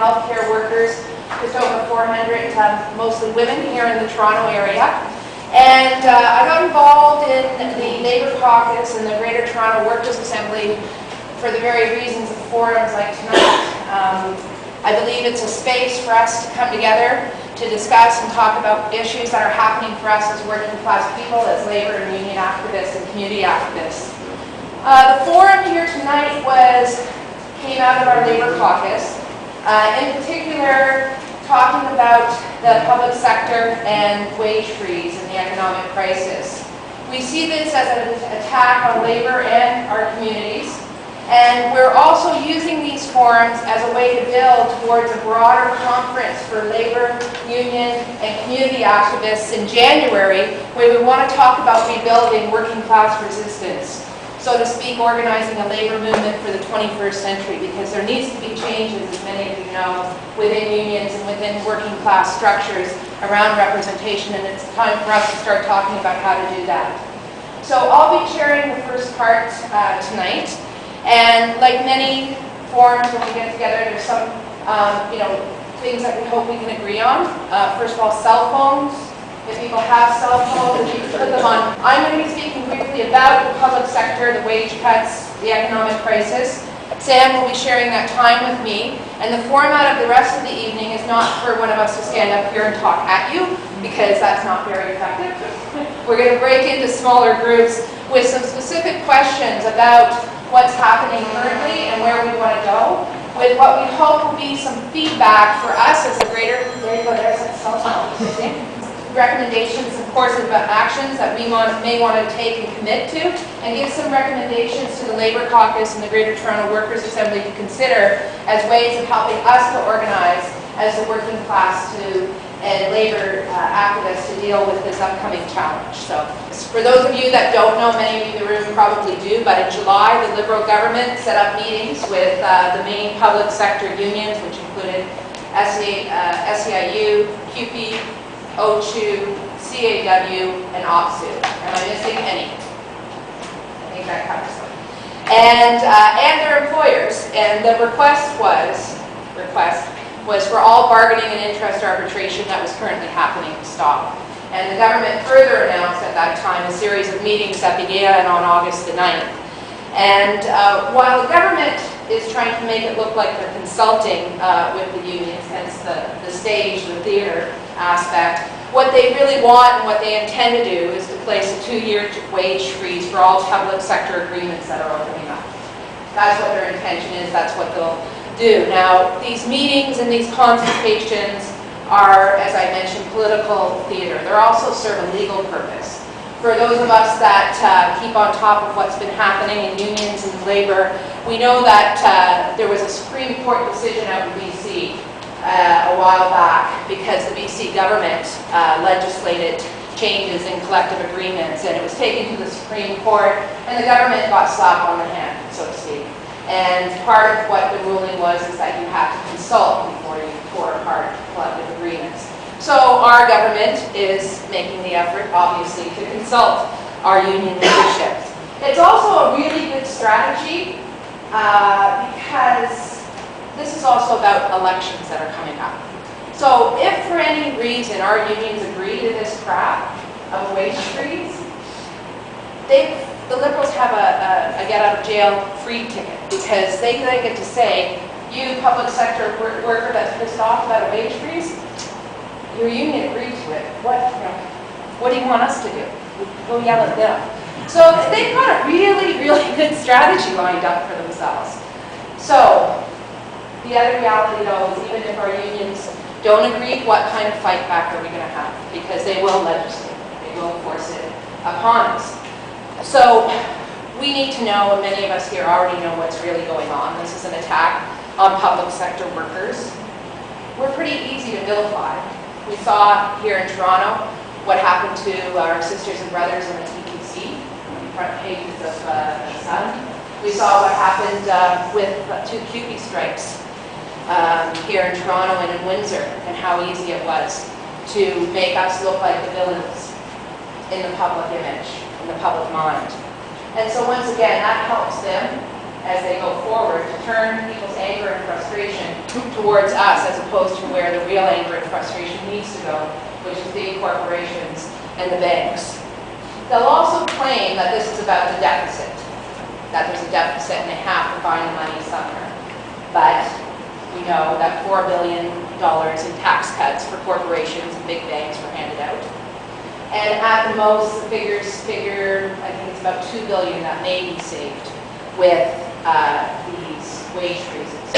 healthcare workers, just over 400, mostly women here in the Toronto area. And I got involved in the Labour Caucus and the Greater Toronto Workers' Assembly for the very reasons of forums like tonight. I believe it's a space for us to come together to discuss and talk about issues that are happening for us as working class people, as labour and union activists and community activists. The forum here tonight came out of our Labour Caucus, in particular talking about the public sector and wage freeze and the economic crisis. We see this as an attack on labour and our communities. And we're also using these forums as a way to build towards a broader conference for labour, union, and community activists in January, where we want to talk about rebuilding working class resistance. So to speak, organizing a labour movement for the 21st century, because there needs to be changes, as many of you know, within unions and within working class structures around representation, and it's time for us to start talking about how to do that. So I'll be chairing the first part tonight. And like many forums, when we get together, there's some things that we hope we can agree on. First of all, cell phones. If people have cell phones, if you put them on. I'm going to be speaking briefly about the public sector, the wage cuts, the economic crisis. Sam will be sharing that time with me. And the format of the rest of the evening is not for one of us to stand up here and talk at you, because that's not very effective. We're going to break into smaller groups with some specific questions about what's happening currently and where we want to go, with what we hope will be some feedback for us as a greater, recommendations and courses of actions that we may want to take and commit to, and give some recommendations to the Labour Caucus and the Greater Toronto Workers' Assembly to consider as ways of helping us to organize as a working class and labour activists to deal with this upcoming challenge. So for those of you that don't know, many of you in the room probably do, but in July the Liberal government set up meetings with the main public sector unions, which included SEIU, CUPE, OCHU, CAW, and OPSU. Am I missing any? I think that covers them. And their employers. And the request was for all bargaining and interest arbitration that was currently happening to stop. And the government further announced at that time a series of meetings that began on August the 9th. And while the government is trying to make it look like they're consulting with the unions, hence the stage, the theater aspect, what they really want and what they intend to do is to place a 2-year wage freeze for all public sector agreements that are opening up. That's what their intention is, that's what they'll do. Now, these meetings and these consultations are, as I mentioned, political theater. They're also serve a legal purpose. For those of us that keep on top of what's been happening in unions and labor, we know that there was a Supreme Court decision out in BC a while back because the BC government legislated changes in collective agreements, and it was taken to the Supreme Court, and the government got slapped on the hand, so to speak. And part of what the ruling was is that you have to consult before you tore apart collective agreements. So our government is making the effort, obviously, to consult our union leadership. It's also a really good strategy because this is also about elections that are coming up. So if for any reason our unions agree to this crap of a wage freeze, the Liberals have a get-out-of-jail-free ticket, because they get to say, you public sector worker that's pissed off about a wage freeze, your union agreed to it. What do you want us to do? Go yell at them. So they've got a really, really good strategy lined up for themselves. So the other reality, though, is even if our unions don't agree, what kind of fight back are we going to have? Because they will legislate. They will force it upon us. So we need to know, and many of us here already know what's really going on. This is an attack on public sector workers. We're pretty easy to vilify. We saw here in Toronto what happened to our sisters and brothers in the TTC, front pages of the Sun. We saw what happened with 2 CUPE strikes here in Toronto and in Windsor, and how easy it was to make us look like the villains in the public image, in the public mind. And so once again, that helps them as they go forward to turn people's anger and frustration towards us as opposed to where the real anger and frustration needs to go, which is big corporations and the banks. They'll also claim that this is about the deficit, that there's a deficit and they have to find the money somewhere. But we know that $4 billion in tax cuts for corporations and big banks were handed out. And at the most, the figures figure, I think it's about $2 billion that may be saved with these wage freezes.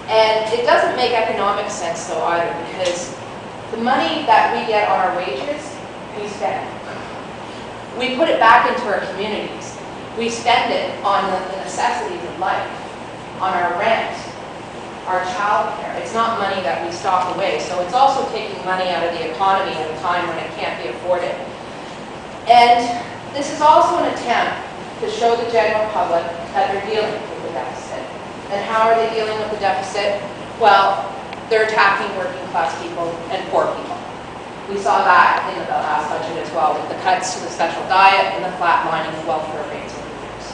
And it doesn't make economic sense though either, because the money that we get on our wages, we spend. We put it back into our communities. We spend it on the necessities of life, on our rent, our child care. It's not money that we stock away. So it's also taking money out of the economy at a time when it can't be afforded. And this is also an attempt to show the general public that they're dealing with the deficit. And how are they dealing with the deficit? Well, they're attacking working class people and poor people. We saw that in the last budget as well, with the cuts to the special diet and the flatlining of welfare rates over the years.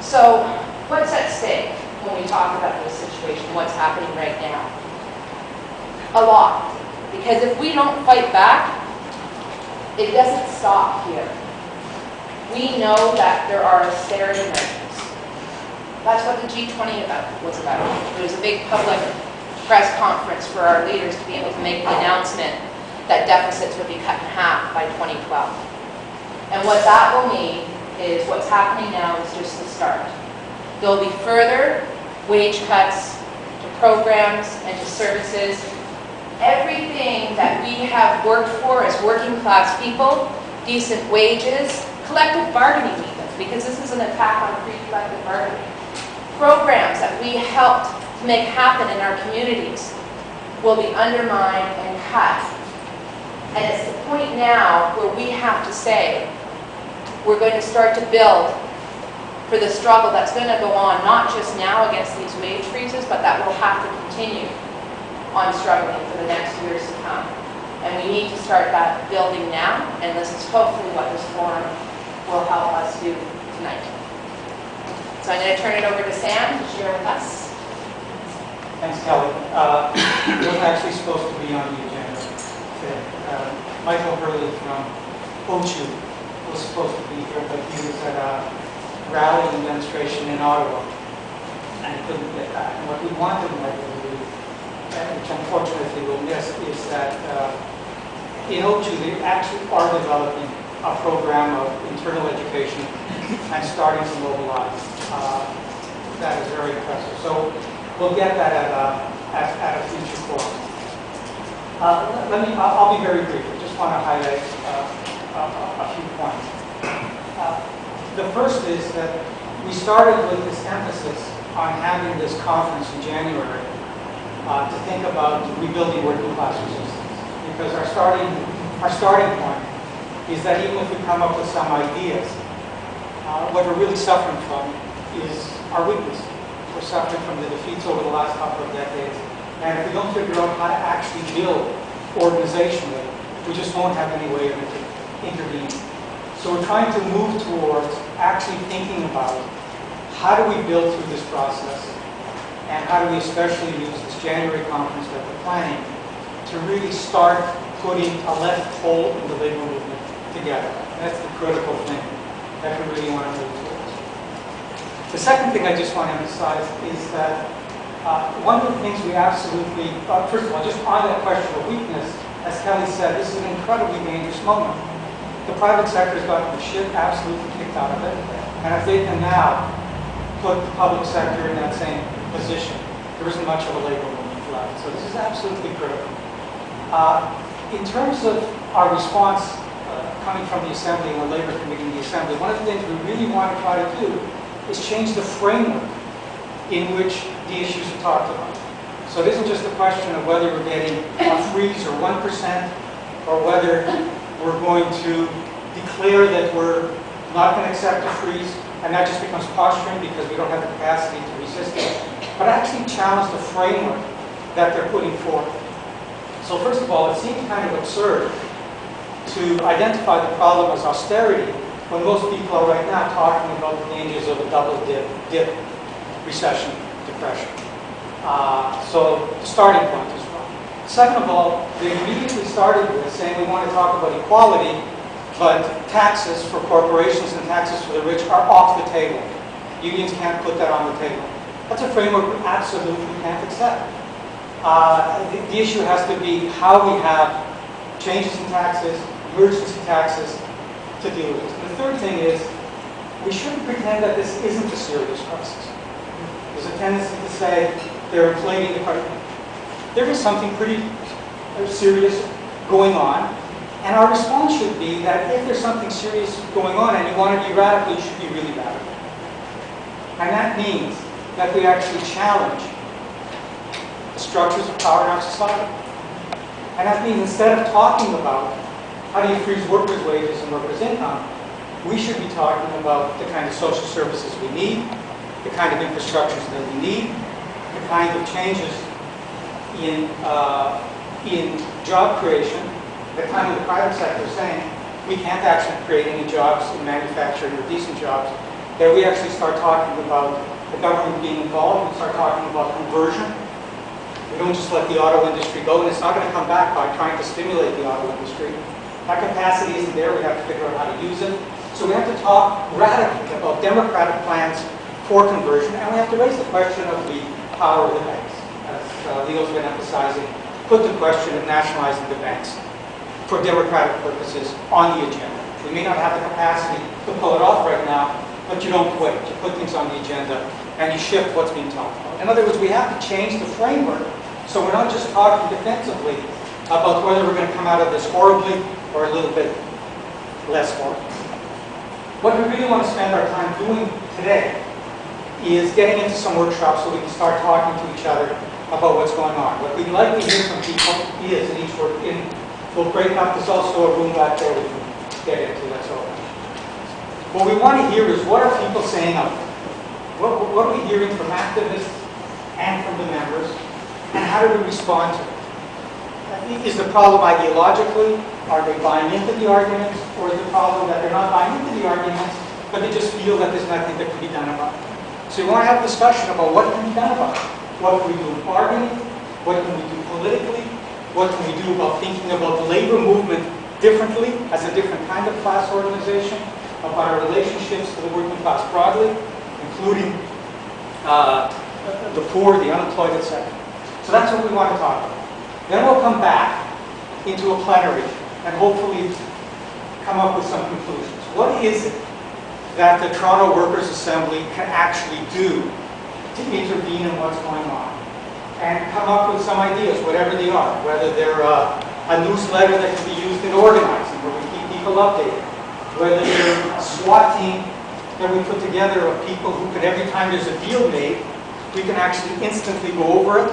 So what's at stake when we talk about this situation, what's happening right now? A lot. Because if we don't fight back, it doesn't stop here. We know that there are austerity measures. That's what the G20 was about. It was a big public press conference for our leaders to be able to make the announcement that deficits would be cut in half by 2012. And what that will mean is what's happening now is just the start. There will be further wage cuts to programs and to services. Everything that we have worked for as working class people, decent wages, collective bargaining even, because this is an attack on free collective bargaining. Programs that we helped to make happen in our communities will be undermined and cut. And it's the point now where we have to say, we're going to start to build for the struggle that's going to go on, not just now against these wage freezes, but that will have to continue on struggling for the next years to come. And we need to start that building now, and this is hopefully what this forum will help us do tonight. So I'm going to turn it over to Sam to share with us. Thanks, Kelly. It wasn't actually supposed to be on the agenda today. Michael Hurley from OCHU was supposed to be here, but he was at a rally and demonstration in Ottawa, and he couldn't get back. And what we wanted Michael to do, which unfortunately we'll miss, is that in OCHU they actually are developing a program of internal education and starting to mobilize. That is very impressive. So we'll get that at a future forum. I'll be very brief. I just want to highlight a few points. The first is that we started with this emphasis on having this conference in January to think about rebuilding working class resistance, because our starting point is that even if we come up with some ideas, what we're really suffering from is our weakness. We're suffering from the defeats over the last couple of decades, and if we don't figure out how to actually build organizationally, we just won't have any way of intervening. So we're trying to move towards actually thinking about how do we build through this process, and how do we especially use this January conference that we're planning to really start putting a left pole in the labor movement together. And that's the critical thing that we really want to move towards. The second thing I just want to emphasize is that one of the things we absolutely, first of all, just on that question of weakness, as Kelly said, this is an incredibly dangerous moment. The private sector has gotten the shit absolutely kicked out of it, and if they can now put the public sector in that same position, there isn't much of a labor movement left. So this is absolutely critical. In terms of our response coming from the Assembly and the Labor Committee in the Assembly, one of the things we really want to try to do is change the framework in which the issues are talked about. So it isn't just a question of whether we're getting a freeze or 1%, or whether we're going to declare that we're not going to accept a freeze, and that just becomes posturing because we don't have the capacity to resist it, but actually challenge the framework that they're putting forth. So first of all, it seems kind of absurd to identify the problem as austerity when most people are right now talking about the dangers of a double dip recession, depression. So the starting point is wrong. Second of all, they immediately started with saying we want to talk about equality, but taxes for corporations and taxes for the rich are off the table. Unions can't put that on the table. That's a framework we absolutely can't accept. The issue has to be how we have changes in taxes, emergency taxes to deal with this. And the third thing is, we shouldn't pretend that this isn't a serious crisis. There's a tendency to say they're inflating the price. There is something pretty serious going on, and our response should be that if there's something serious going on and you want to be radical, you should be really radical. And that means that we actually challenge the structures of power in our society. And that means instead of talking about how do you freeze workers' wages and workers' income, we should be talking about the kind of social services we need, the kind of infrastructures that we need, the kind of changes in job creation, the kind of the private sector saying we can't actually create any jobs in manufacturing or decent jobs, that we actually start talking about the government being involved, we start talking about conversion. We don't just let the auto industry go, and it's not going to come back by trying to stimulate the auto industry. That capacity isn't there, we have to figure out how to use it. So we have to talk radically about democratic plans for conversion, and we have to raise the question of the power of the banks. As Leo's been emphasizing, put the question of nationalizing the banks for democratic purposes on the agenda. We may not have the capacity to pull it off right now, but you don't quit. You put things on the agenda and you shift what's being talked about. In other words, we have to change the framework so we're not just talking defensively about whether we're going to come out of this horribly or a little bit less horribly. What we really want to spend our time doing today is getting into some workshops so we can start talking to each other about what's going on. What we'd like to hear from people is, in each work, we'll break up, there's also a room back there we can get into, that's all. What we want to hear is what are people saying out there? What are we hearing from activists and from the members, and how do we respond to it? Is the problem ideologically? Are they buying into the arguments? Or is the problem that they're not buying into the arguments, but they just feel that there's nothing that can be done about it? So we want to have a discussion about what can be done about it. What can we do in bargaining? What can we do politically? What can we do about thinking about the labor movement differently, as a different kind of class organization, about our relationships to the working class broadly, including the poor, the unemployed, etc. So that's what we want to talk about. Then we'll come back into a plenary and hopefully come up with some conclusions. What is it that the Toronto Workers' Assembly can actually do to intervene in what's going on? And come up with some ideas, whatever they are, whether they're a newsletter that can be used in organizing, where we keep people updated, whether they're a SWAT team that we put together of people who can, every time there's a deal made, we can actually instantly go over it,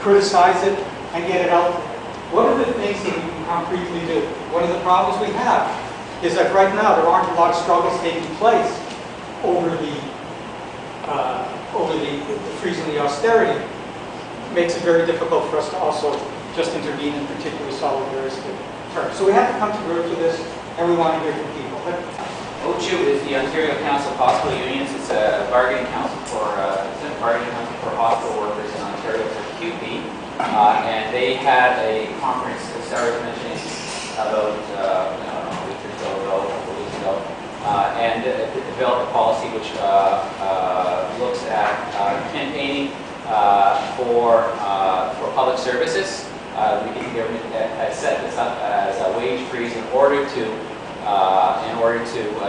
criticize it, and get it out there. What are the things that we can concretely do? One of the problems we have is that right now there aren't a lot of struggles taking place over the freezing the austerity. It makes it very difficult for us to also just intervene in particularly solidaristic terms. So we have to come to grips with this, and we want to hear from people. OCHU is the Ontario Council of Hospital Unions. It's a bargaining council for hospital workers in Ontario, for QP. And they had a conference, as Sarah was mentioning, about a week or so ago, a couple of weeks ago, and developed a policy which looks at campaigning for public services. The government has set this up as a wage freeze in order to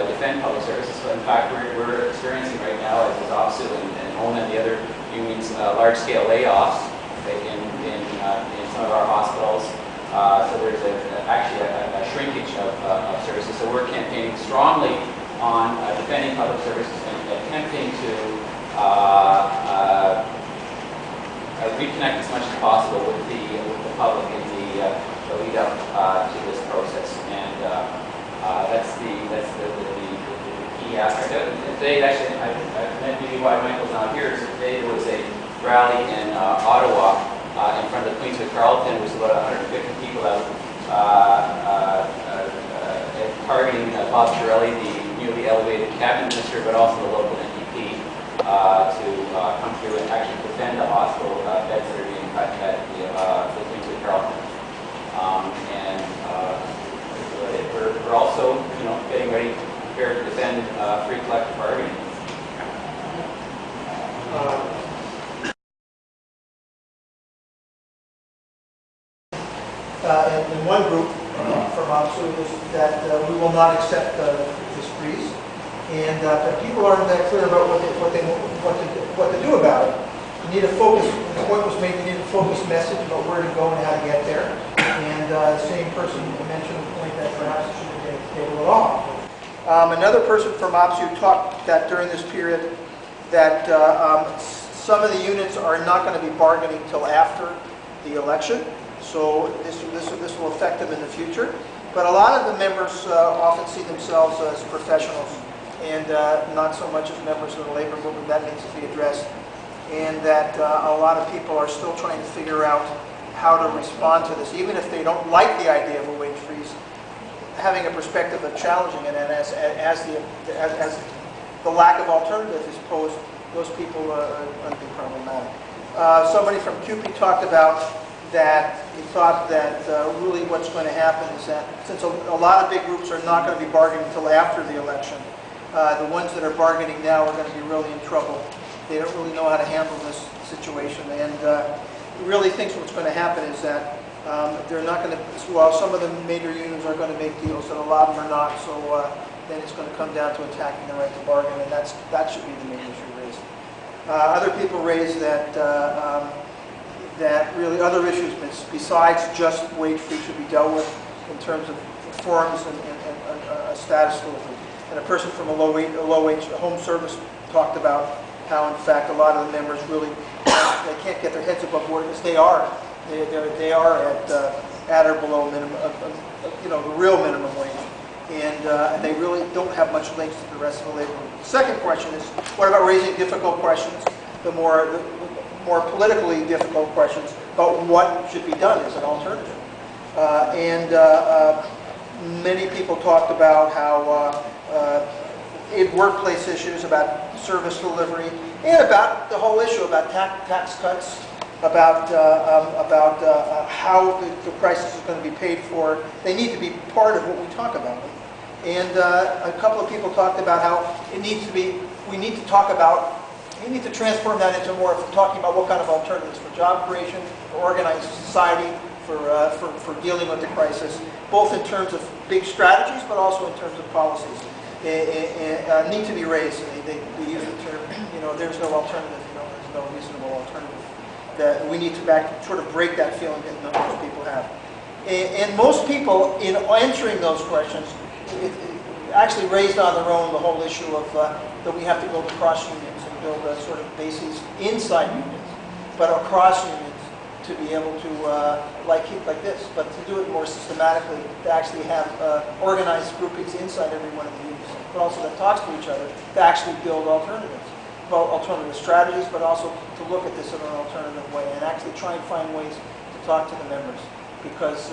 defend public services. So in fact, we're experiencing right now, as is OPSU and ONA and the other unions, large-scale layoffs in some of our hospitals. So there's actually a shrinkage of services. So we're campaigning strongly on defending public services and attempting to reconnect as much as possible with the public in the lead up to this process. And that's the key aspect of it. And today, actually, I meant maybe why Michael's not here is today there was a rally in Ottawa in front of the Queensway Carleton. It was about 150 people out targeting Bob Chiarelli, the newly elevated cabinet minister, but also the local NDP to come through and actually defend the hospital beds that are being cut at the Queensway Carleton. We're also, getting ready, prepared to defend free collective bargaining. In one group from OPSU is that we will not accept this freeze, and people aren't that clear about what to do about it. You need a focus. The point was made. You need a focused message about where to go and how to get there. And the same person mentioned the point that perhaps it shouldn't get at the table at all. Another person from OPSU talked that during this period that some of the unions are not going to be bargaining till after the election. So this will affect them in the future. But a lot of the members often see themselves as professionals and not so much as members of the labor movement. That needs to be addressed. And that a lot of people are still trying to figure out how to respond to this. Even if they don't like the idea of a wage freeze, having a perspective of challenging it and as the lack of alternative is posed, those people are going to be problematic. Somebody from CUPE talked about that he thought that really what's going to happen is that since a lot of big groups are not going to be bargaining until after the election, the ones that are bargaining now are going to be really in trouble. They don't really know how to handle this situation, and he really thinks what's going to happen is that they're not going to, well, some of the major unions are going to make deals, and a lot of them are not, so then it's going to come down to attacking the right to bargain, and that should be the main issue raised. Other people raise that that really other issues besides just wage freeze should be dealt with in terms of forms and a status delivery. And a person from a low wage home service talked about how, in fact, a lot of the members really they can't get their heads above water because they are at or below minimum, the real minimum wage, and they really don't have much links to the rest of the labor movement. The second question is, what about raising difficult questions, the more politically difficult questions about what should be done as an alternative? Many people talked about how in workplace issues, about service delivery, and about the whole issue about tax cuts, about how the crisis is going to be paid for. They need to be part of what we talk about. And a couple of people talked about how we need to transform that into more of talking about what kind of alternatives for job creation, for organized society, for dealing with the crisis, both in terms of big strategies, but also in terms of policies. Need to be raised. They use the term, there's no alternative, there's no reasonable alternative. That we need to sort of break that feeling that most people have. And most people, in answering those questions, actually raised on their own the whole issue of that we have to build across unions and build a sort of bases inside unions, but across unions to be able to, like this, but to do it more systematically, to actually have organized groupings inside every one of the unions, but also that talks to each other, to actually build alternatives. Well, alternative strategies, but also to look at this in an alternative way and actually try and find ways to talk to the members. Because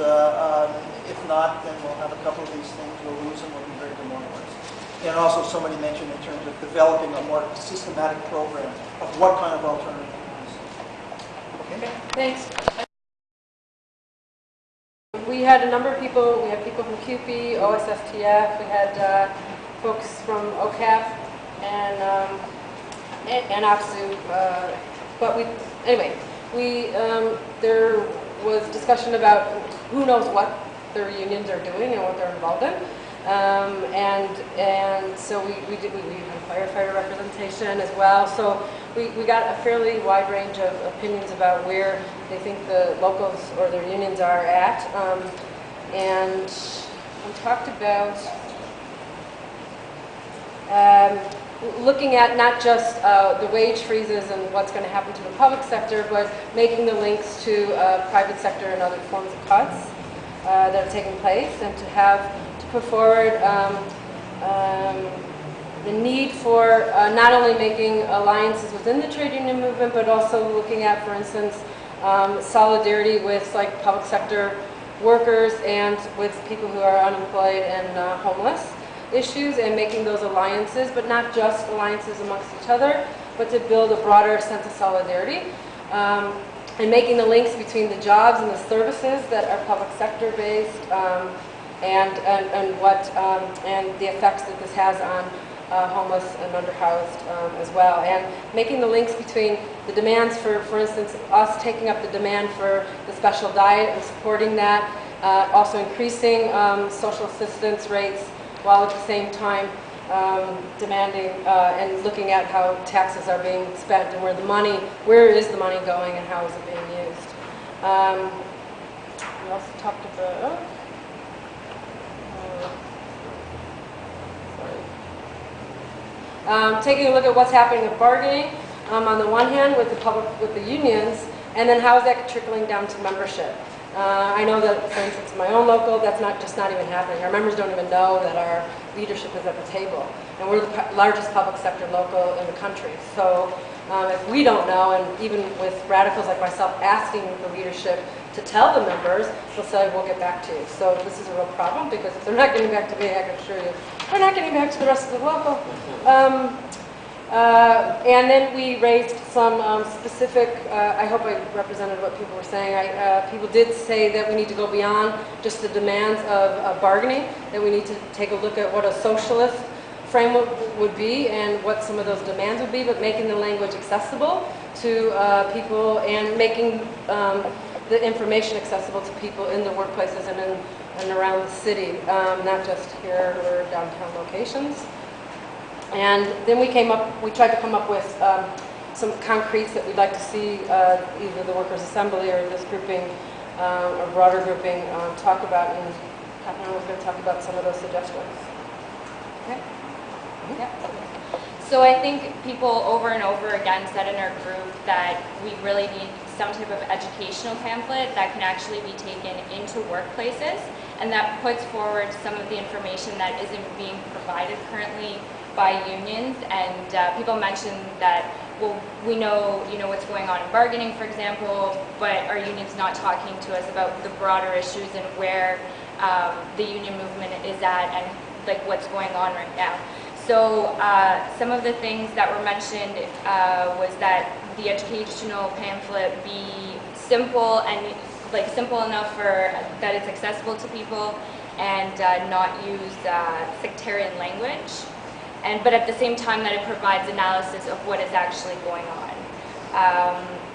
if not, then we'll have a couple of these things, we'll lose them, we'll be very demoralized. And also somebody mentioned in terms of developing a more systematic program of what kind of alternative is. Okay? Thanks. We had a number of people. We had people from CUPE, OSFTF. We had folks from OCAP and OPSU. But there was discussion about who knows what their unions are doing and what they're involved in. And so we had firefighter representation as well. So we got a fairly wide range of opinions about where they think the locals or their unions are at. And we talked about looking at not just the wage freezes and what's going to happen to the public sector, but making the links to private sector and other forms of cuts that have taken place, and to put forward the need for not only making alliances within the trade union movement, but also looking at, for instance, solidarity with like public sector workers and with people who are unemployed and homeless. issues and making those alliances, but not just alliances amongst each other, but to build a broader sense of solidarity. And making the links between the jobs and the services that are public sector based, and the effects that this has on homeless and underhoused as well, and making the links between the demands for instance, us taking up the demand for the special diet and supporting that, also increasing social assistance rates, while at the same time demanding and looking at how taxes are being spent and where is the money going and how is it being used. We also talked about, taking a look at what's happening with bargaining on the one hand with the unions, and then how is that trickling down to membership. I know that, for instance, in my own local, that's not even happening. Our members don't even know that our leadership is at the table. And we're the largest public sector local in the country. So if we don't know, and even with radicals like myself asking the leadership to tell the members, they'll say, we'll get back to you. So this is a real problem, because if they're not getting back to me, I can assure you, they're not getting back to the rest of the local. And then we raised some specific, I hope I represented what people were saying. People did say that we need to go beyond just the demands of bargaining, that we need to take a look at what a socialist framework would be and what some of those demands would be, but making the language accessible to people and making the information accessible to people in the workplaces and around the city, not just here or downtown locations. And then we tried to come up with some concretes that we'd like to see either the Workers' Assembly or this grouping, or broader grouping, talk about, and Catherine was going to talk about some of those suggestions. Okay. Yeah. So I think people over and over again said in our group that we really need some type of educational pamphlet that can actually be taken into workplaces, and that puts forward some of the information that isn't being provided currently by unions. And people mentioned that, well, we know, what's going on in bargaining, for example, but our union's not talking to us about the broader issues and where the union movement is at and like what's going on right now. So some of the things that were mentioned was that the educational pamphlet be simple and simple enough that it's accessible to people, and not use sectarian language. But at the same time that it provides analysis of what is actually going on.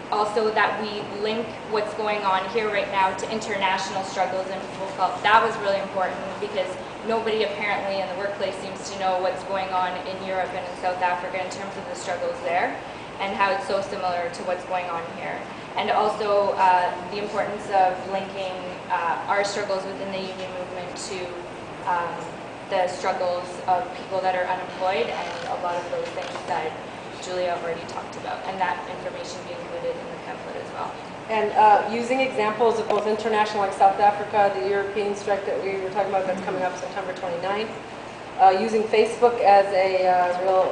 Also that we link what's going on here right now to international struggles, and people felt that was really important because nobody apparently in the workplace seems to know what's going on in Europe and in South Africa in terms of the struggles there and how it's so similar to what's going on here. And also the importance of linking our struggles within the union movement to the struggles of people that are unemployed, and a lot of those things that Julia already talked about, and that information be included in the pamphlet as well. And using examples of both international, like South Africa, the European strike that we were talking about that's coming up September 29th, using Facebook as a real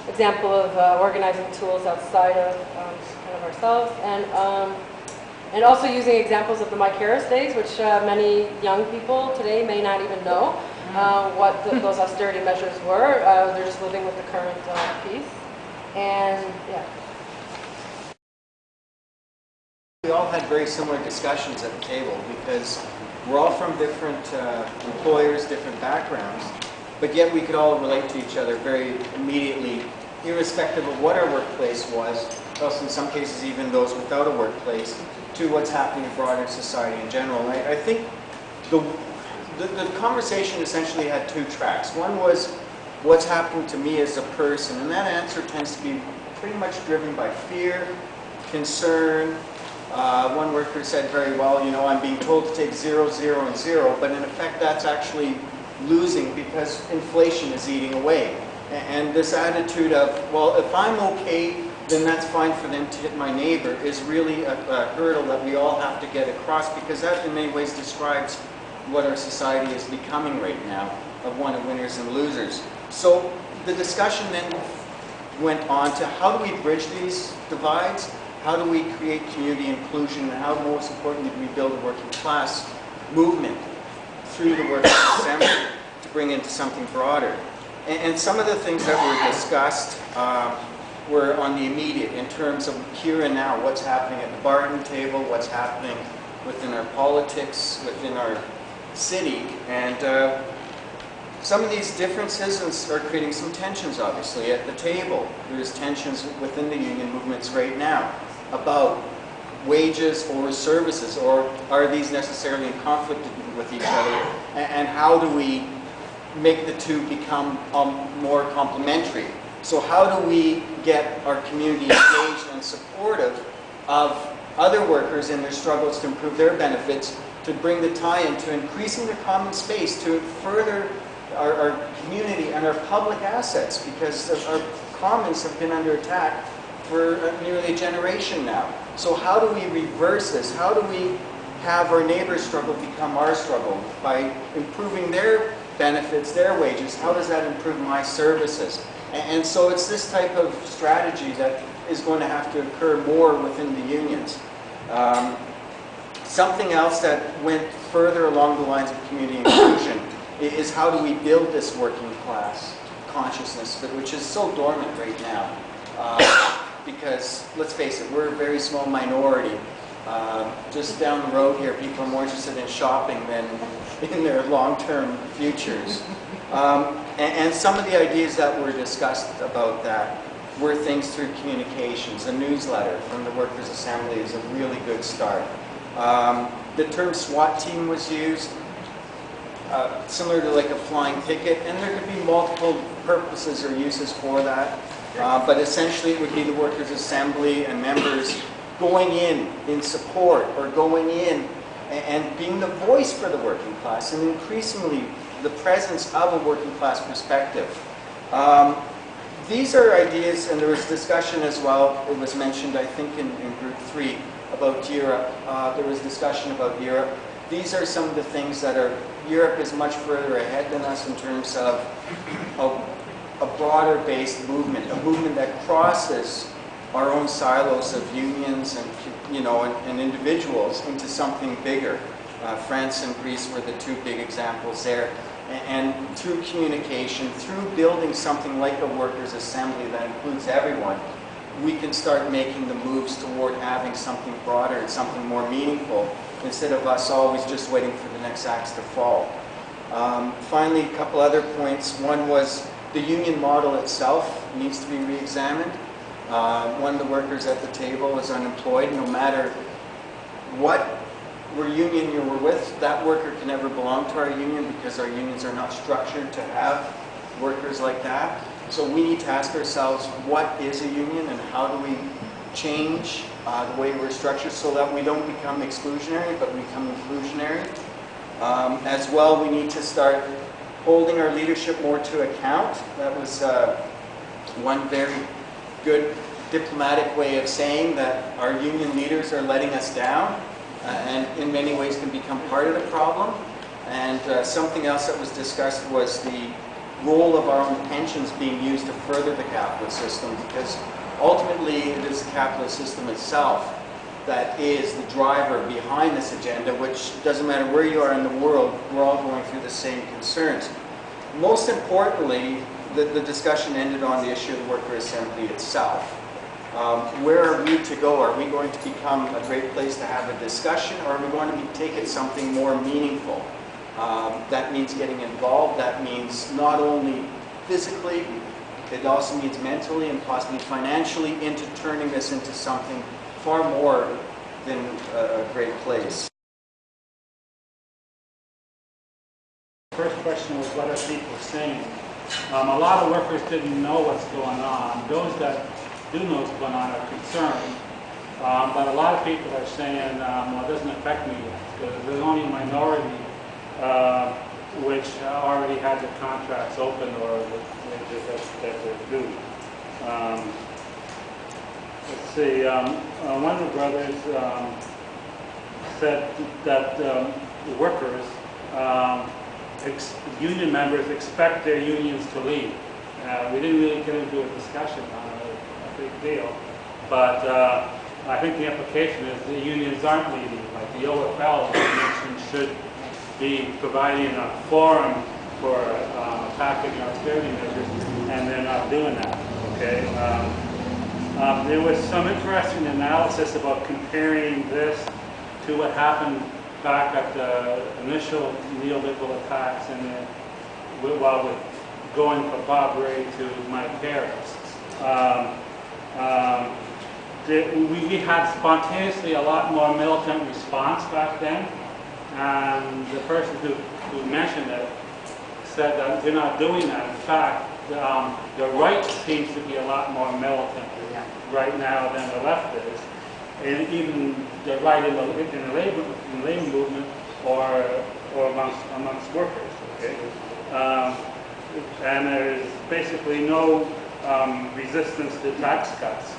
example of organizing tools outside of kind of ourselves, and also using examples of the Mike Harris days, which many young people today may not even know what those austerity measures were. They're just living with the current piece. And yeah. We all had very similar discussions at the table because we're all from different employers, different backgrounds, but yet we could all relate to each other very immediately, irrespective of what our workplace was, also in some cases even those without a workplace, to what's happening abroad in society in general. And I think the conversation essentially had two tracks. One was what's happening to me as a person, and that answer tends to be pretty much driven by fear, concern. One worker said very well, I'm being told to take 0, 0, and 0, but in effect that's actually losing because inflation is eating away. And this attitude of, well, if I'm okay, then that's fine for them to hit my neighbor is really a hurdle that we all have to get across, because that in many ways describes what our society is becoming right now, of one of winners and losers. So the discussion then went on to how do we bridge these divides, how do we create community inclusion, and how, most importantly, do we build a working class movement through the Workers' Assembly to bring into something broader. And some of the things that were discussed were on the immediate, in terms of here and now, what's happening at the bargaining table, what's happening within our politics, within our city, and some of these differences are creating some tensions, obviously, at the table. There's tensions within the union movements right now about wages or services, or are these necessarily in conflict with each other, and how do we make the two become more complementary? So how do we get our community engaged and supportive of other workers in their struggles to improve their benefits, to bring the tie-in to increasing the common space, to further our community and our public assets, because our commons have been under attack for nearly a generation now. So how do we reverse this? How do we have our neighbor's struggle become our struggle? By improving their benefits, their wages, how does that improve my services? And so it's this type of strategy that is going to have to occur more within the unions. Something else that went further along the lines of community inclusion is how do we build this working class consciousness, which is so dormant right now. Because, let's face it, we're a very small minority. Just down the road here, people are more interested in shopping than in their long-term futures. And some of the ideas that were discussed about that were things through communications. A newsletter from the Workers' Assembly is a really good start. The term SWAT team was used, similar to like a flying ticket, and there could be multiple purposes or uses for that. But essentially it would be the Workers' Assembly and members going in support, or going in and being the voice for the working class, and increasingly the presence of a working class perspective. These are ideas, and there was discussion as well, it was mentioned I think in group 3 about Europe. There was discussion about Europe. These are some of the things that are, Europe is much further ahead than us in terms of a broader based movement, a movement that crosses our own silos of unions and, you know, and individuals into something bigger. France and Greece were the two big examples there. And through communication, through building something like a workers' assembly that includes everyone, we can start making the moves toward having something broader and something more meaningful, instead of us always just waiting for the next axe to fall. Finally, a couple other points. One was the union model itself needs to be re-examined. One of the workers at the table is unemployed. No matter what union you were with, that worker can never belong to our union, because our unions are not structured to have workers like that. So we need to ask ourselves, what is a union, and how do we change the way we're structured so that we don't become exclusionary, but we become inclusionary. As well, we need to start holding our leadership more to account. That was one very good diplomatic way of saying that our union leaders are letting us down, and in many ways can become part of the problem. And something else that was discussed was the role of our own pensions being used to further the capitalist system, because ultimately it is the capitalist system itself that is the driver behind this agenda, which doesn't matter where you are in the world, we're all going through the same concerns. Most importantly, the discussion ended on the issue of the Worker Assembly itself. Where are we to go? Are we going to become a great place to have a discussion, or are we going to take it something more meaningful? That means getting involved. That means not only physically, it also means mentally and possibly financially, into turning this into something far more than a great place. First question was, what are people saying? A lot of workers didn't know what's going on. Those that do know what's going on are concerned. But a lot of people are saying, well, it doesn't affect me yet, because there's only a minority which already had the contracts open, or that they're due. Let's see, one of the brothers said that the workers, union members expect their unions to leave. We didn't really get into a discussion on a big deal, but I think the implication is the unions aren't leaving. Like the OFL, you mentioned, should be providing a forum attacking our austerity measures, and they're not doing that. Okay. There was some interesting analysis about comparing this to what happened back at the initial neoliberal attacks and while with going from Bob Ray to Mike Harris. We had spontaneously a lot more militant response back then, and the person who mentioned it said that they're not doing that. In fact, the right seems to be a lot more militant right now than the left is, and even the right in the labor movement or amongst workers. Okay, and there's basically no resistance to tax cuts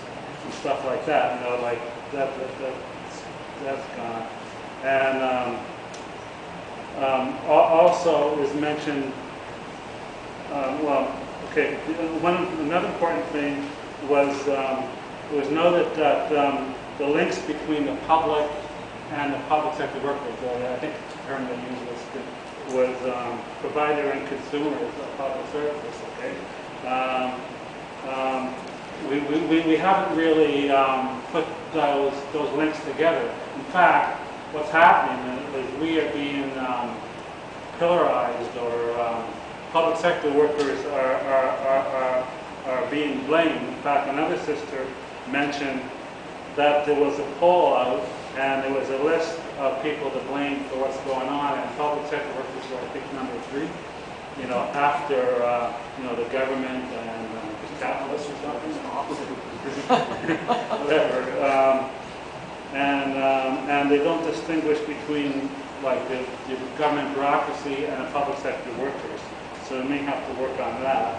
and stuff like that. You know, like that's gone. And also is mentioned. Another important thing was noted that the links between the public and the public sector workers, I think the term they used was provider and consumer of public services. Okay, we haven't really put those links together. In fact, what's happening is we are being pillarized, or public sector workers are being blamed. In fact, another sister mentioned that there was a poll out and there was a list of people to blame for what's going on, and public sector workers were, I think, number 3. You know, after the government and capitalists or something, whatever. And they don't distinguish between like the government bureaucracy and the public sector workers. So we may have to work on that.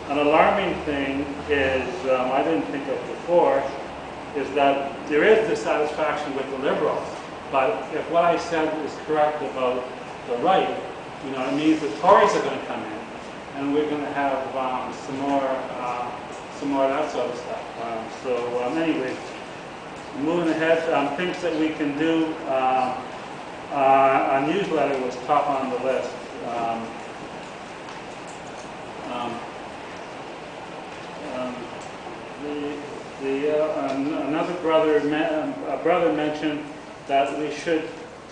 An alarming thing is, I didn't think of before, is that there is dissatisfaction with the Liberals. But if what I said is correct about the right, you know, it means the Tories are going to come in, and we're going to have some more of that sort of stuff. Anyway, moving ahead, things that we can do. A newsletter was top on the list. Another brother mentioned that we should,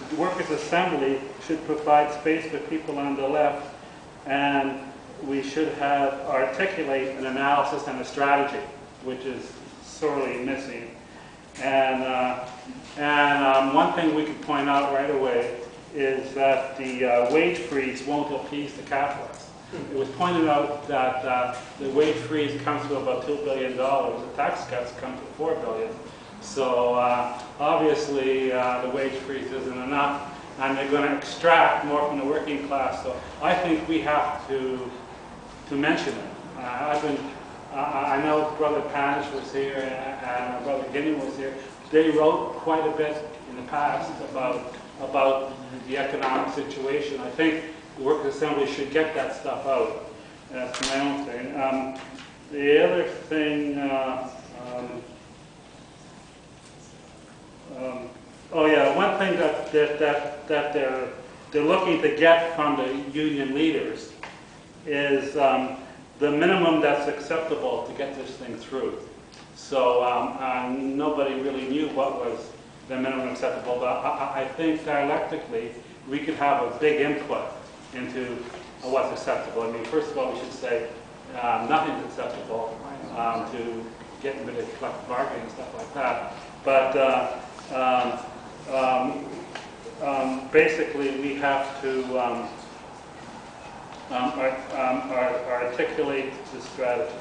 the Workers' Assembly should provide space for people on the left, and we should articulate an analysis and a strategy, which is sorely missing. And one thing we could point out right away is that the wage freeze won't appease the capitalists. It was pointed out that the wage freeze comes to about $2 billion. The tax cuts come to $4 billion. So obviously the wage freeze isn't enough, and they're going to extract more from the working class. So I think we have to mention it. I know Brother Panish was here and Brother Guinea was here. They wrote quite a bit in the past about the economic situation. I think the Workers' Assembly should get that stuff out. That's my own thing. The other thing, one thing that they're looking to get from the union leaders is the minimum that's acceptable to get this thing through. So nobody really knew what was the minimum acceptable, but I think dialectically we could have a big input into what's acceptable. I mean, first of all, we should say nothing's acceptable to getting rid of collective bargaining and stuff like that. But basically, we have to articulate the strategy.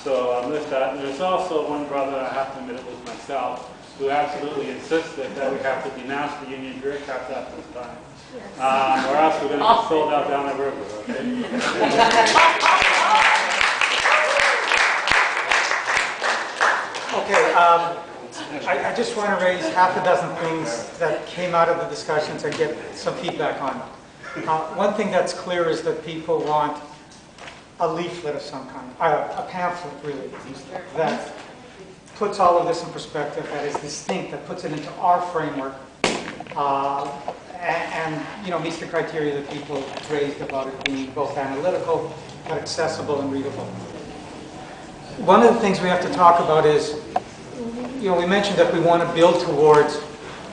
So with that, there's also one brother, I have to admit it was myself, who absolutely insisted that we have to denounce the union bureaucrats at this time. Or else we're going to get sold out down the river, okay? Okay, I just want to raise half a dozen things that came out of the discussions and get some feedback on. One thing that's clear is that people want a leaflet of some kind, a pamphlet really, that puts all of this in perspective, that is distinct, that puts it into our framework, and, you know, meets the criteria that people raised about it being both analytical, but accessible and readable. One of the things we have to talk about is, you know, we mentioned that we want to build towards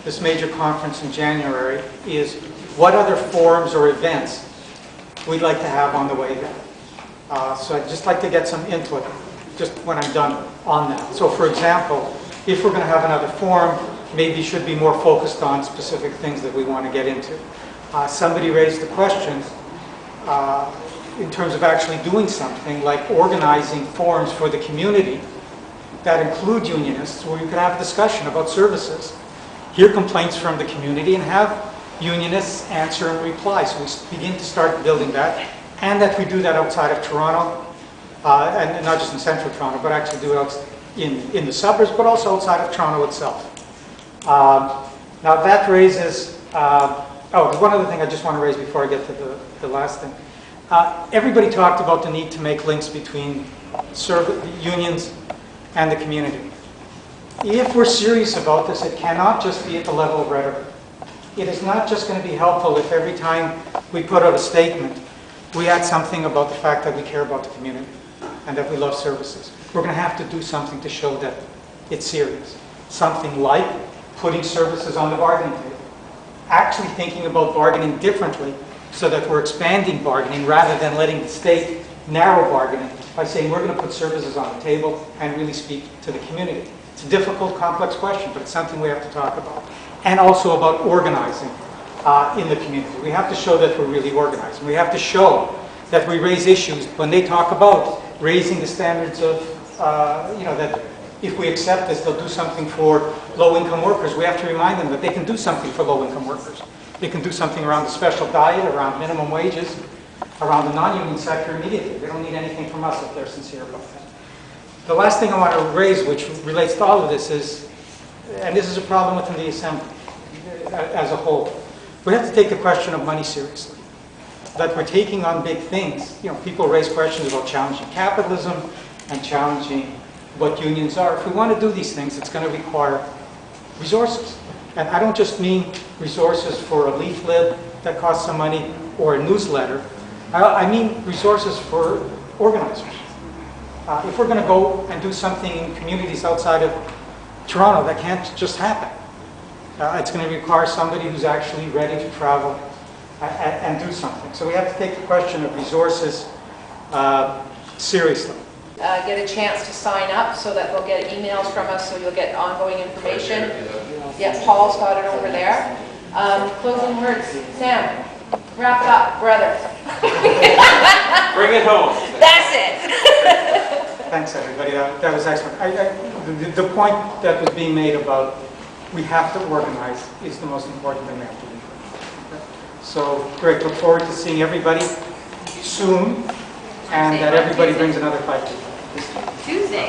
this major conference in January, is what other forums or events we'd like to have on the way there. So I'd just like to get some input just when I'm done on that. So for example, if we're going to have another forum, maybe it should be more focused on specific things that we want to get into. Somebody raised the question in terms of actually doing something like organizing forums for the community that include unionists, where you could have a discussion about services, hear complaints from the community, and have unionists answer and reply. So we begin to start building that, and that we do that outside of Toronto, and not just in central Toronto, but actually do it out in the suburbs, but also outside of Toronto itself. Now that raises, one other thing I just want to raise before I get to the last thing. Everybody talked about the need to make links between unions and the community. If we're serious about this, it cannot just be at the level of rhetoric. It is not just going to be helpful if every time we put out a statement, we add something about the fact that we care about the community and that we love services. We're going to have to do something to show that it's serious. Something like putting services on the bargaining table. Actually thinking about bargaining differently so that we're expanding bargaining rather than letting the state narrow bargaining by saying we're going to put services on the table and really speak to the community. It's a difficult, complex question, but it's something we have to talk about. And also about organizing in the community. We have to show that we're really organizing. We have to show that we raise issues when they talk about raising the standards of, that if we accept this, they'll do something for low-income workers. We have to remind them that they can do something for low-income workers. They can do something around the special diet, around minimum wages, around the non-union sector immediately. They don't need anything from us if they're sincere about that. The last thing I want to raise, which relates to all of this, is, and this is a problem within the Assembly as a whole, we have to take the question of money seriously. That we're taking on big things. You know, people raise questions about challenging capitalism and challenging what unions are. If we want to do these things, it's going to require resources. And I don't just mean resources for a leaflet that costs some money or a newsletter. I mean resources for organizers. If we're going to go and do something in communities outside of Toronto, that can't just happen. It's going to require somebody who's actually ready to travel and do something. So we have to take the question of resources seriously. Get a chance to sign up so that they'll get emails from us, so you'll get ongoing information. Yeah, Paul's got it over there. Closing words. Sam, wrap it up, brother. Bring it home. That's it. Thanks, everybody. That was excellent. The point that was being made about we have to organize is the most important thing we have to do. So, great. Look forward to seeing everybody soon, and that everybody brings another 5 people. Tuesday.